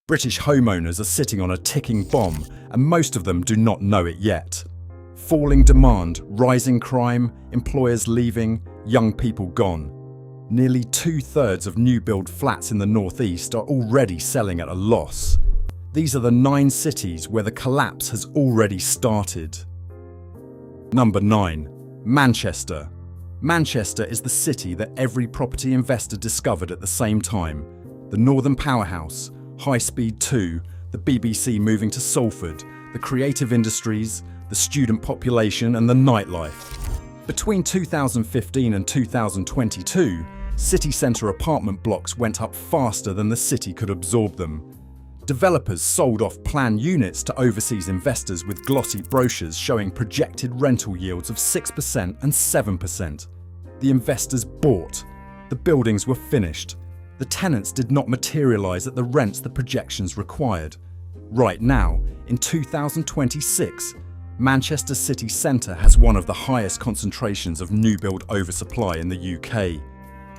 British homeowners are sitting on a ticking bomb, and most of them do not know it yet. Falling demand, rising crime, employers leaving, young people gone. Nearly 2/3 of new build flats in the northeast are already selling at a loss. These are the 9 cities where the collapse has already started. Number 9. Manchester. Manchester is the city that every property investor discovered at the same time. The Northern Powerhouse, High Speed 2, the BBC moving to Salford, the creative industries, the student population and the nightlife. Between 2015 and 2022, city centre apartment blocks went up faster than the city could absorb them. Developers sold off planned units to overseas investors with glossy brochures showing projected rental yields of 6% and 7%. The investors bought. The buildings were finished. The tenants did not materialise at the rents the projections required. Right now, in 2026, Manchester city centre has one of the highest concentrations of new build oversupply in the UK.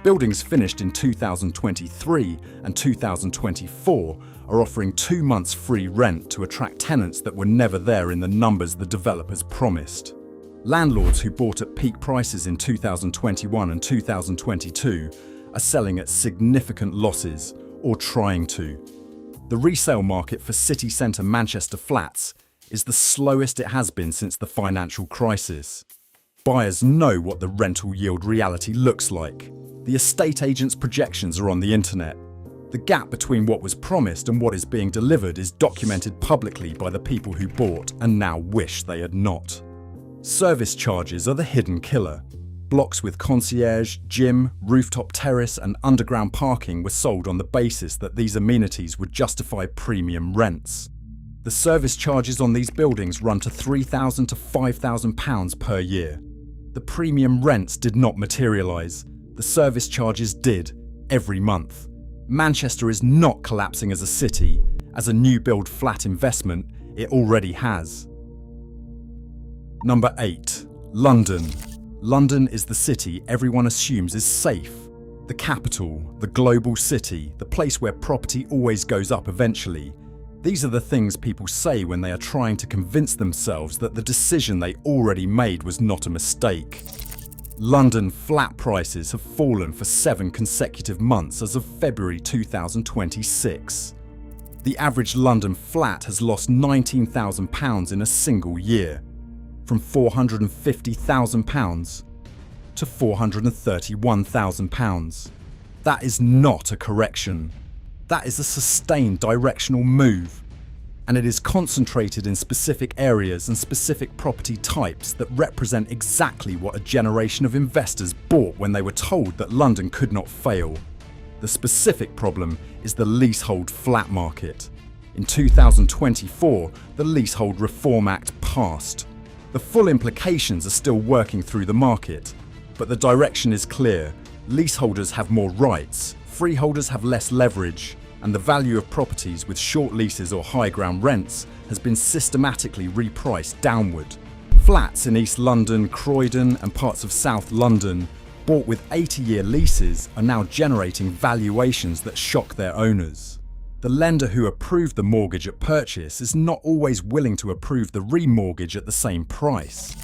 Buildings finished in 2023 and 2024 are offering 2 months free rent to attract tenants that were never there in the numbers the developers promised. Landlords who bought at peak prices in 2021 and 2022 are selling at significant losses or trying to. The resale market for city centre Manchester flats is the slowest it has been since the financial crisis. Buyers know what the rental yield reality looks like. The estate agent's projections are on the internet. The gap between what was promised and what is being delivered is documented publicly by the people who bought and now wish they had not. Service charges are the hidden killer. Blocks with concierge, gym, rooftop terrace and underground parking were sold on the basis that these amenities would justify premium rents. The service charges on these buildings run to £3,000 to £5,000 per year. The premium rents did not materialise. The service charges did, every month. Manchester is not collapsing as a city. As a new build flat investment, it already has. Number 8. London. London is the city everyone assumes is safe. The capital, the global city, the place where property always goes up eventually. These are the things people say when they are trying to convince themselves that the decision they already made was not a mistake. London flat prices have fallen for 7 consecutive months as of February 2026. The average London flat has lost £19,000 in a single year, from £450,000 to £431,000. That is not a correction. That is a sustained directional move, and it is concentrated in specific areas and specific property types that represent exactly what a generation of investors bought when they were told that London could not fail. The specific problem is the leasehold flat market. In 2024, the Leasehold Reform Act passed. The full implications are still working through the market, but the direction is clear. Leaseholders have more rights, freeholders have less leverage, and the value of properties with short leases or high ground rents has been systematically repriced downward. Flats in East London, Croydon and parts of South London, bought with 80-year leases, are now generating valuations that shock their owners. The lender who approved the mortgage at purchase is not always willing to approve the remortgage at the same price.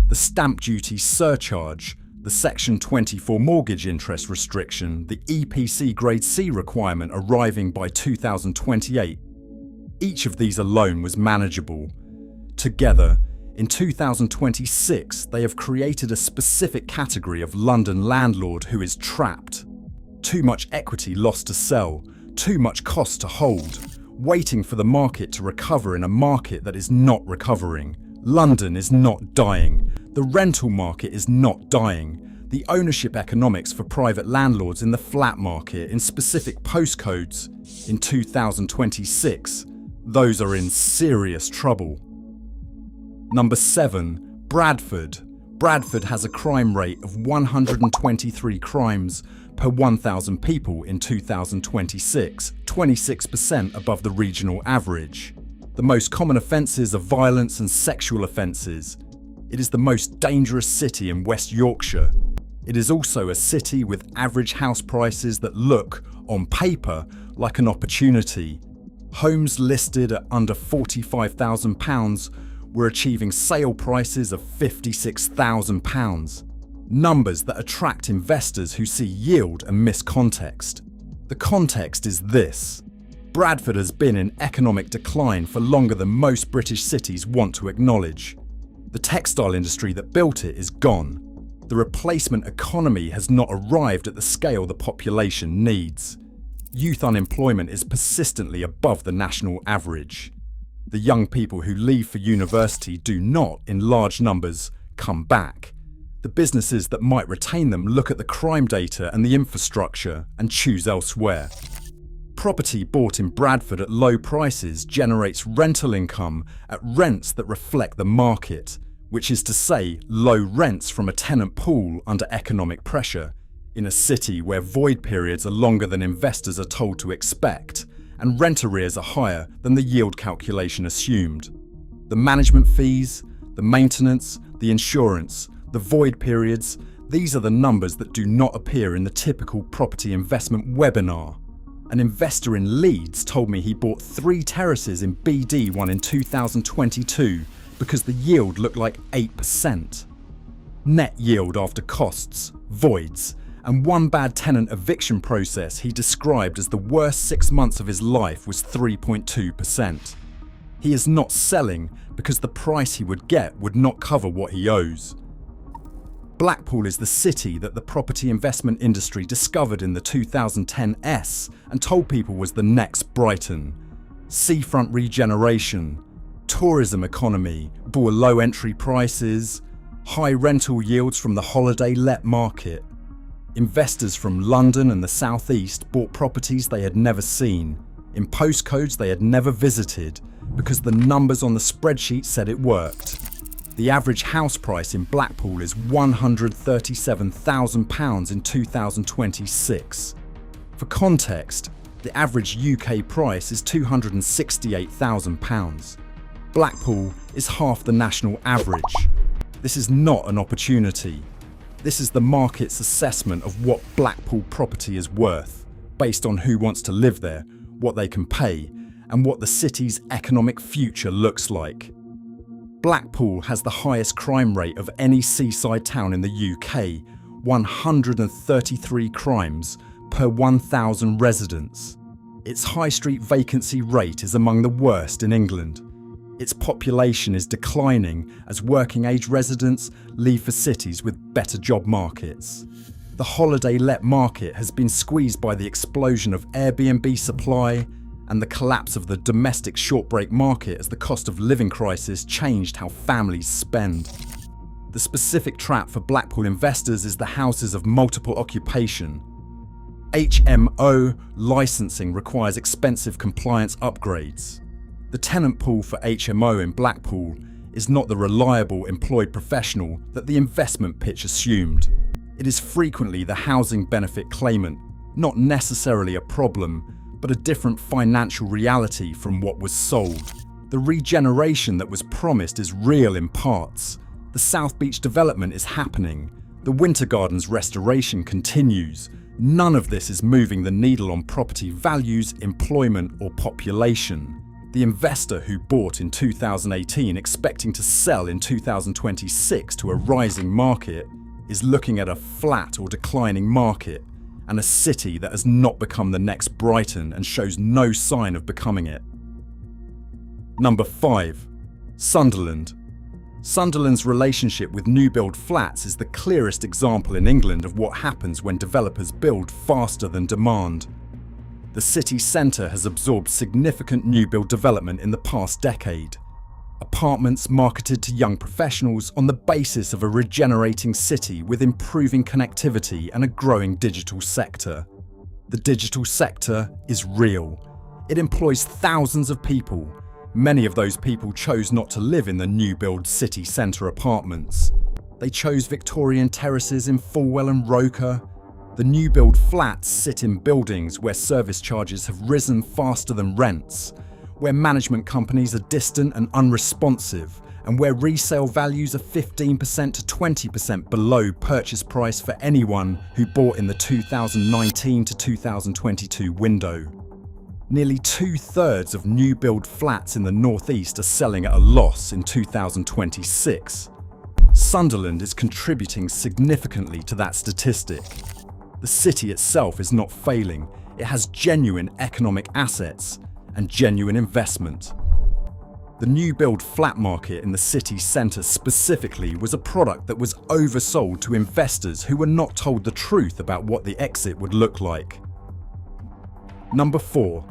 The stamp duty surcharge, the Section 24 mortgage interest restriction, the EPC Grade C requirement arriving by 2028. Each of these alone was manageable. Together, in 2026, they have created a specific category of London landlord who is trapped. Too much equity lost to sell, too much cost to hold, waiting for the market to recover in a market that is not recovering. London is not dying. The rental market is not dying. The ownership economics for private landlords in the flat market in specific postcodes in 2026, those are in serious trouble. Number 7. Bradford. Bradford has a crime rate of 123 crimes per 1,000 people in 2026, 26% above the regional average. The most common offences are violence and sexual offences. It is the most dangerous city in West Yorkshire. It is also a city with average house prices that look, on paper, like an opportunity. Homes listed at under £45,000 were achieving sale prices of £56,000. Numbers that attract investors who see yield and miss context. The context is this. Bradford has been in economic decline for longer than most British cities want to acknowledge. The textile industry that built it is gone. The replacement economy has not arrived at the scale the population needs. Youth unemployment is persistently above the national average. The young people who leave for university do not, in large numbers, come back. The businesses that might retain them look at the crime data and the infrastructure and choose elsewhere. Property bought in Bradford at low prices generates rental income at rents that reflect the market, which is to say, low rents from a tenant pool under economic pressure, in a city where void periods are longer than investors are told to expect, and rent arrears are higher than the yield calculation assumed. The management fees, the maintenance, the insurance, the void periods, these are the numbers that do not appear in the typical property investment webinar. An investor in Leeds told me he bought 3 terraces in BD1 in 2022 because the yield looked like 8%. Net yield after costs, voids, and one bad tenant eviction process he described as the worst 6 months of his life was 3.2%. He is not selling because the price he would get would not cover what he owes. Blackpool is the city that the property investment industry discovered in the 2010s and told people was the next Brighton. Seafront regeneration, tourism economy bore low entry prices, high rental yields from the holiday let market. Investors from London and the South East bought properties they had never seen, in postcodes they had never visited, because the numbers on the spreadsheet said it worked. The average house price in Blackpool is £137,000 in 2026. For context, the average UK price is £268,000. Blackpool is half the national average. This is not an opportunity. This is the market's assessment of what Blackpool property is worth, based on who wants to live there, what they can pay, and what the city's economic future looks like. Blackpool has the highest crime rate of any seaside town in the UK, 133 crimes per 1,000 residents. Its high street vacancy rate is among the worst in England. Its population is declining as working-age residents leave for cities with better job markets. The holiday let market has been squeezed by the explosion of Airbnb supply and the collapse of the domestic short-break market as the cost of living crisis changed how families spend. The specific trap for Blackpool investors is the houses of multiple occupation. HMO licensing requires expensive compliance upgrades. The tenant pool for HMO in Blackpool is not the reliable employed professional that the investment pitch assumed. It is frequently the housing benefit claimant, not necessarily a problem, but a different financial reality from what was sold. The regeneration that was promised is real in parts. The South Beach development is happening. The Winter Gardens restoration continues. None of this is moving the needle on property values, employment, or population. The investor who bought in 2018 expecting to sell in 2026 to a rising market is looking at a flat or declining market and a city that has not become the next Brighton and shows no sign of becoming it. Number 5. Sunderland. Sunderland's relationship with new build flats is the clearest example in England of what happens when developers build faster than demand. The city centre has absorbed significant new build development in the past decade. Apartments marketed to young professionals on the basis of a regenerating city with improving connectivity and a growing digital sector. The digital sector is real. It employs thousands of people. Many of those people chose not to live in the new build city centre apartments. They chose Victorian terraces in Fulwell and Roker. The new build flats sit in buildings where service charges have risen faster than rents, where management companies are distant and unresponsive, and where resale values are 15% to 20% below purchase price for anyone who bought in the 2019 to 2022 window. Nearly 2/3 of new build flats in the northeast are selling at a loss in 2026. Sunderland is contributing significantly to that statistic. The city itself is not failing. It has genuine economic assets and genuine investment. The new build flat market in the city centre specifically was a product that was oversold to investors who were not told the truth about what the exit would look like. Number 4.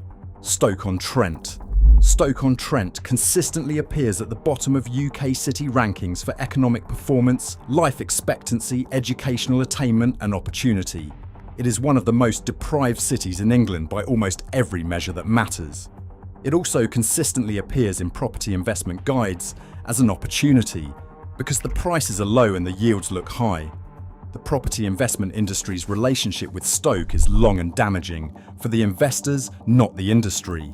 Stoke-on-Trent. Stoke-on-Trent consistently appears at the bottom of UK city rankings for economic performance, life expectancy, educational attainment and opportunity. It is one of the most deprived cities in England by almost every measure that matters. It also consistently appears in property investment guides as an opportunity because the prices are low and the yields look high. The property investment industry's relationship with Stoke is long and damaging for the investors, not the industry.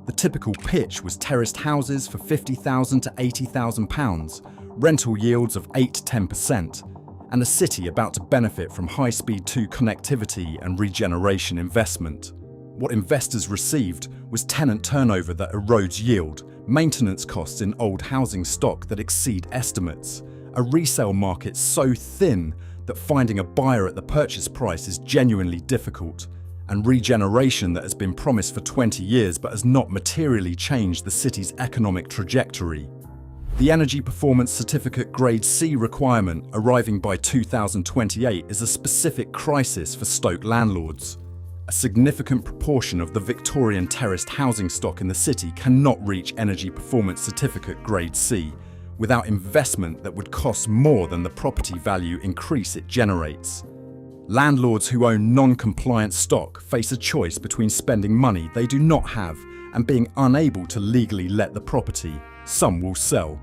The typical pitch was terraced houses for £50,000 to £80,000, rental yields of 8 to 10%, and a city about to benefit from high-speed 2 connectivity and regeneration investment. What investors received was tenant turnover that erodes yield, maintenance costs in old housing stock that exceed estimates, a resale market so thin that finding a buyer at the purchase price is genuinely difficult, and regeneration that has been promised for 20 years but has not materially changed the city's economic trajectory. The Energy Performance Certificate Grade C requirement arriving by 2028 is a specific crisis for Stoke landlords. A significant proportion of the Victorian terraced housing stock in the city cannot reach Energy Performance Certificate Grade C without investment that would cost more than the property value increase it generates. Landlords who own non-compliant stock face a choice between spending money they do not have and being unable to legally let the property. Some will sell.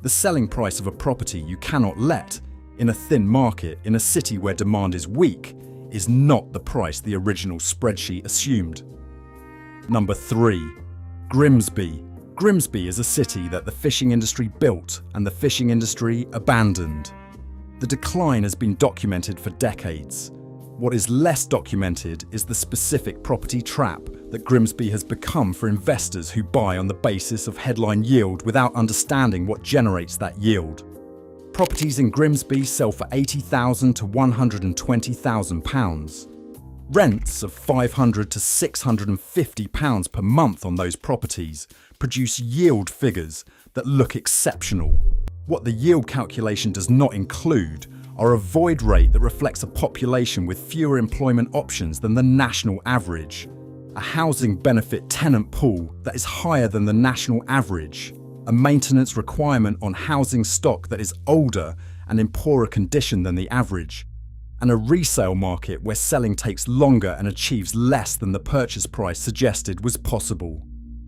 The selling price of a property you cannot let, in a thin market in a city where demand is weak, is not the price the original spreadsheet assumed. Number 3. Grimsby. Grimsby is a city that the fishing industry built and the fishing industry abandoned. The decline has been documented for decades. What is less documented is the specific property trap that Grimsby has become for investors who buy on the basis of headline yield without understanding what generates that yield. Properties in Grimsby sell for £80,000 to £120,000. Rents of £500 to £650 per month on those properties produce yield figures that look exceptional. What the yield calculation does not include are a void rate that reflects a population with fewer employment options than the national average, a housing benefit tenant pool that is higher than the national average, a maintenance requirement on housing stock that is older and in poorer condition than the average, and a resale market where selling takes longer and achieves less than the purchase price suggested was possible.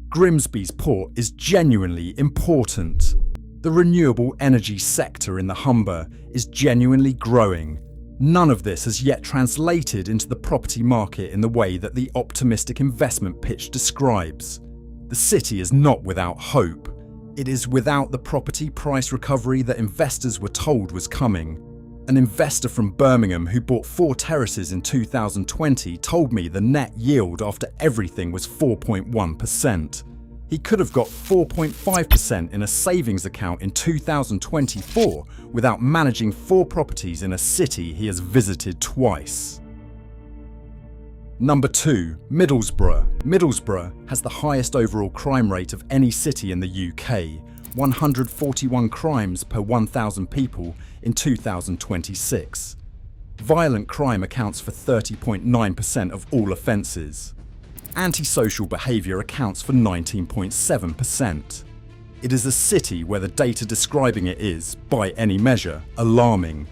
Grimsby's port is genuinely important. The renewable energy sector in the Humber is genuinely growing. None of this has yet translated into the property market in the way that the optimistic investment pitch describes. The city is not without hope. It is without the property price recovery that investors were told was coming. An investor from Birmingham who bought 4 terraces in 2020 told me the net yield after everything was 4.1%. He could have got 4.5% in a savings account in 2024 without managing 4 properties in a city he has visited twice. Number 2. Middlesbrough. Middlesbrough has the highest overall crime rate of any city in the UK, 141 crimes per 1,000 people in 2026. Violent crime accounts for 30.9% of all offences. Antisocial behaviour accounts for 19.7%. It is a city where the data describing it is, by any measure, alarming.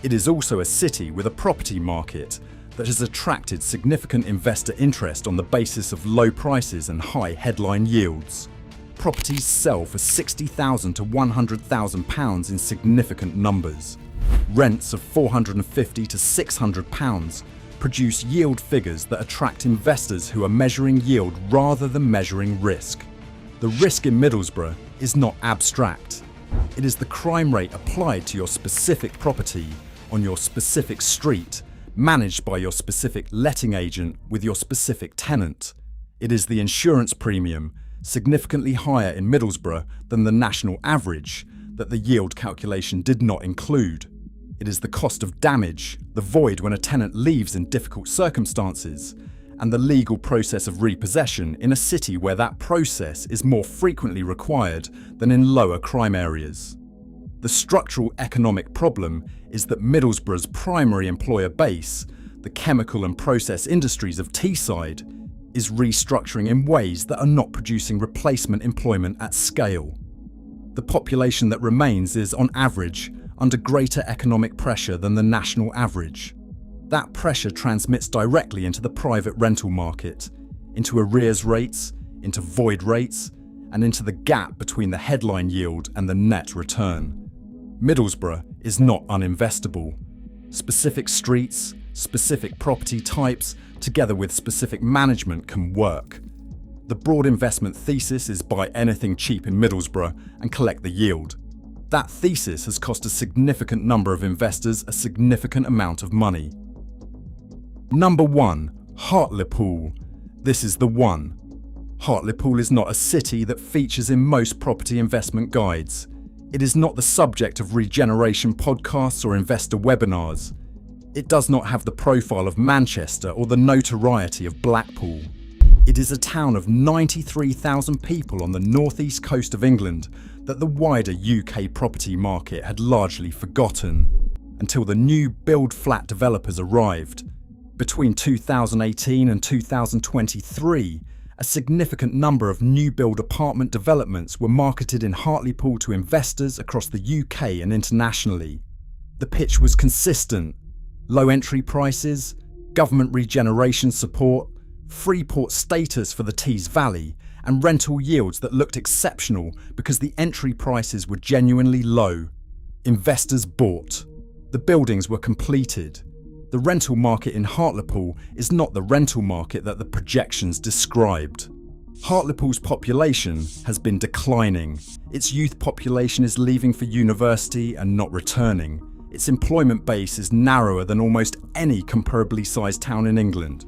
It is also a city with a property market that has attracted significant investor interest on the basis of low prices and high headline yields. Properties sell for £60,000 to £100,000 in significant numbers. Rents of £450 to £600 produce yield figures that attract investors who are measuring yield rather than measuring risk. The risk in Middlesbrough is not abstract. It is the crime rate applied to your specific property, on your specific street, managed by your specific letting agent with your specific tenant. It is the insurance premium, significantly higher in Middlesbrough than the national average, that the yield calculation did not include. It is the cost of damage, the void when a tenant leaves in difficult circumstances, and the legal process of repossession in a city where that process is more frequently required than in lower crime areas. The structural economic problem is that Middlesbrough's primary employer base, the chemical and process industries of Teesside, is restructuring in ways that are not producing replacement employment at scale. The population that remains is, on average, under greater economic pressure than the national average. That pressure transmits directly into the private rental market, into arrears rates, into void rates, and into the gap between the headline yield and the net return. Middlesbrough is not uninvestable. Specific streets, specific property types, together with specific management can work. The broad investment thesis is buy anything cheap in Middlesbrough and collect the yield. That thesis has cost a significant number of investors a significant amount of money. Number 1. Hartlepool. This is the one. Hartlepool is not a city that features in most property investment guides. It is not the subject of regeneration podcasts or investor webinars. It does not have the profile of Manchester or the notoriety of Blackpool. It is a town of 93,000 people on the northeast coast of England that the wider UK property market had largely forgotten, until the new build flat developers arrived. Between 2018 and 2023, a significant number of new build apartment developments were marketed in Hartlepool to investors across the UK and internationally. The pitch was consistent: low entry prices, government regeneration support, Freeport status for the Tees Valley, and rental yields that looked exceptional because the entry prices were genuinely low. Investors bought. The buildings were completed. The rental market in Hartlepool is not the rental market that the projections described. Hartlepool's population has been declining. Its youth population is leaving for university and not returning. Its employment base is narrower than almost any comparably sized town in England.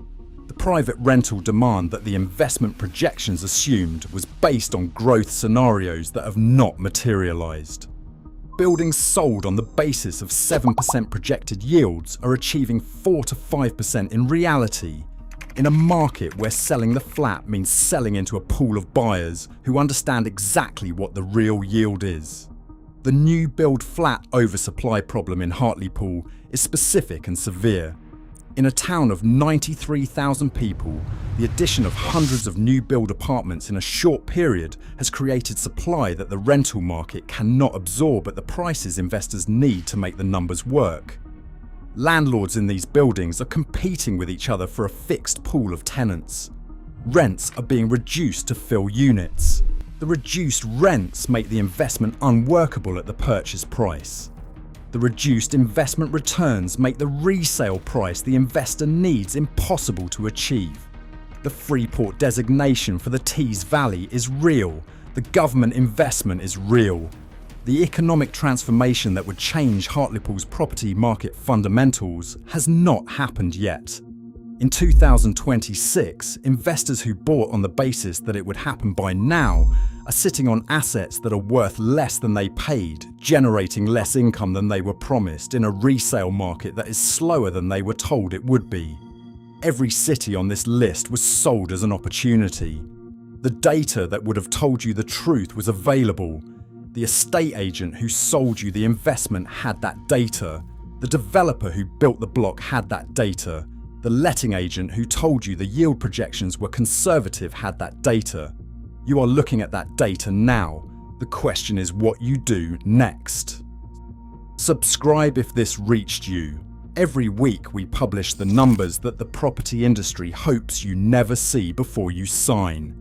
The private rental demand that the investment projections assumed was based on growth scenarios that have not materialised. Buildings sold on the basis of 7% projected yields are achieving 4 to 5% in reality, in a market where selling the flat means selling into a pool of buyers who understand exactly what the real yield is. The new build flat oversupply problem in Hartlepool is specific and severe. In a town of 93,000 people, the addition of hundreds of new build apartments in a short period has created supply that the rental market cannot absorb at the prices investors need to make the numbers work. Landlords in these buildings are competing with each other for a fixed pool of tenants. Rents are being reduced to fill units. The reduced rents make the investment unworkable at the purchase price. The reduced investment returns make the resale price the investor needs impossible to achieve. The Freeport designation for the Tees Valley is real. The government investment is real. The economic transformation that would change Hartlepool's property market fundamentals has not happened yet. In 2026, investors who bought on the basis that it would happen by now are sitting on assets that are worth less than they paid, generating less income than they were promised in a resale market that is slower than they were told it would be. Every city on this list was sold as an opportunity. The data that would have told you the truth was available. The estate agent who sold you the investment had that data. The developer who built the block had that data. The letting agent who told you the yield projections were conservative had that data. You are looking at that data now. The question is what you do next. Subscribe if this reached you. Every week we publish the numbers that the property industry hopes you never see before you sign.